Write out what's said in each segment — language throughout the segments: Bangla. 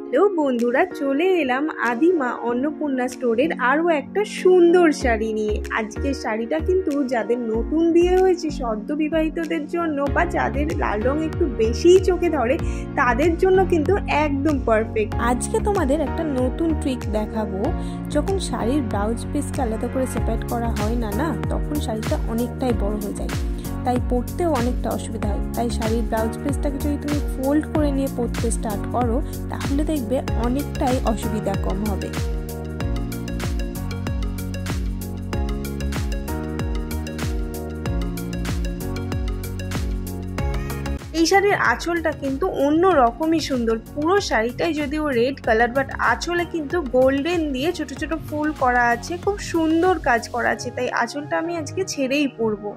হ্যালো বন্ধুরা, চলে এলাম আদিমা অন্নপূর্ণা স্টোরের আরও একটা সুন্দর শাড়ি নিয়ে। আজকের শাড়িটা কিন্তু যাদের নতুন বিয়ে হয়েছে সদ্য বিবাহিতদের জন্য বা যাদের লাল রং একটু বেশিই চোখে ধরে তাদের জন্য কিন্তু একদম পারফেক্ট। আজকে তোমাদের একটা নতুন ট্রিক দেখাবো। যখন শাড়ির ব্লাউজ পিসকে আলাদা করে সেপারেট করা হয় না তখন শাড়িটা অনেকটাই বড় হয়ে যায়, তাই পরতেও অনেকটা অসুবিধা হয়। তাই শাড়ির ব্লাউজ পিসটাকে যদি তুমি ফোল্ড করে নিয়ে পরতে স্টার্ট করো তাহলে দেখবে অনেকটাই অসুবিধা কম হবে। এই শাড়ির আঁচলটা কিন্তু অন্য রকমই সুন্দর। পুরো শাড়িটাই যদিও রেড কালার, বাট আঁচলে কিন্তু গোল্ডেন দিয়ে ছোট ছোট ফুল করা আছে, খুব সুন্দর কাজ করা আছে। তাই আঁচলটা আমি আজকে ছেড়েই পরবো।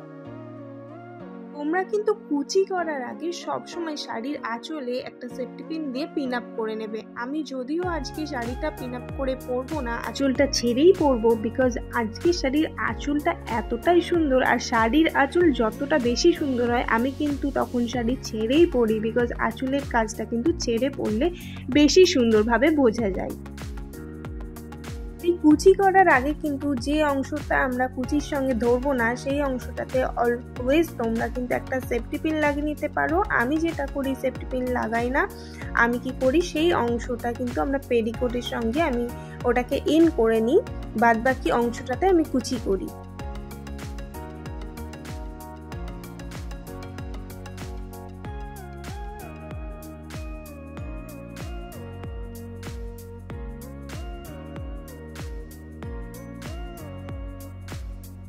তোমরা কিন্তু কুচি করার আগে সবসময় শাড়ির আঁচলে একটা সেফটি পিন দিয়ে পিন আপ করে নেবে। আমি যদিও আজকে শাড়িটা পিন আপ করে পরবো না, আঁচলটা ছেড়েই পরবো, বিকজ আজকে শাড়ির আঁচলটা এতটাই সুন্দর। আর শাড়ির আঁচল যতটা বেশি সুন্দর হয় আমি কিন্তু তখন শাড়ি ছেড়েই পরি, বিকজ আঁচলের কাজটা কিন্তু ছেড়ে পরলে বেশি সুন্দরভাবে বোঝা যায়। এই কুচি করার আগে কিন্তু যে অংশটা আমরা কুচির সঙ্গে ধরবো না সেই অংশটাতে অলওয়েজ তোমরা কিন্তু একটা সেফটি পিন লাগিয়ে নিতে পারো। আমি যেটা করি সেফটি পিন লাগাই না, আমি কি করি সেই অংশটা কিন্তু আমরা পেডিকোটের সঙ্গে আমি ওটাকে ইন করে নিই, বাদ বাকি অংশটাতে আমি কুচি করি।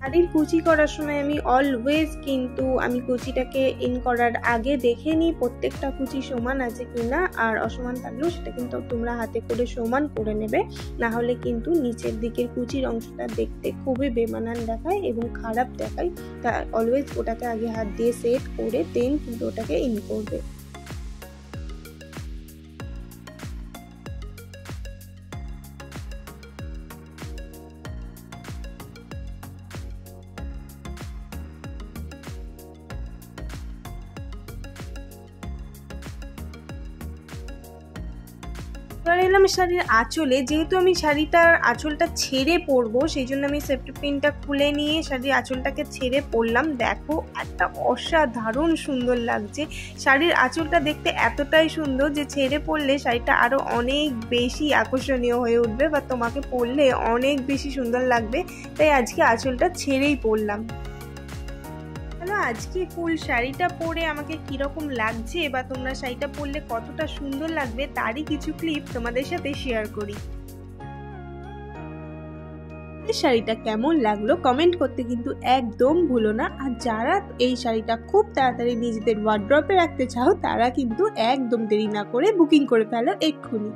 শাড়ির কুচি করার সময় আমি অলওয়েজ কিন্তু আমি কুচিটাকে ইন করার আগে দেখে নিই প্রত্যেকটা কুচি সমান আছে কিনা, আর অসমান থাকলেও সেটা কিন্তু তোমরা হাতে করে সমান করে নেবে, না হলে কিন্তু নিচের দিকের কুচির অংশটা দেখতে খুবই বেমানান দেখায় এবং খারাপ দেখায়। তা অলওয়েজ ওটাকে আগে হাত দিয়ে সেট করে দেন কিন্তু ওটাকে ইন করবে। এবার এলাম শাড়ির আঁচলে। যেহেতু আমি শাড়িটার আঁচলটা ছেড়ে পরবো সেই জন্য আমি সেফটি পিনটা খুলে নিয়ে শাড়ির আঁচলটাকে ছেড়ে পরলাম। দেখো একটা অসাধারণ সুন্দর লাগছে। শাড়ির আঁচলটা দেখতে এতটাই সুন্দর যে ছেড়ে পরলে শাড়িটা আরো অনেক বেশি আকর্ষণীয় হয়ে উঠবে বা তোমাকে পরলে অনেক বেশি সুন্দর লাগবে। তাই আজকে আঁচলটা ছেড়েই পরলাম। আজকে ফুল শাড়িটা পরে আমাকে কিরকম লাগছে বা তোমরা শাড়িটা পরলে কতটা সুন্দর লাগবে তারই কিছু ক্লিপ তোমাদের সাথে শেয়ার করি। শাড়িটা কেমন লাগলো কমেন্ট করতে কিন্তু একদম ভুলো না। আর যারা এই শাড়িটা খুব তাড়াতাড়ি নিজেদের ওয়ার্ড্রপে রাখতে চাও তারা কিন্তু একদম দেরি না করে বুকিং করে ফেলো এক্ষুনি।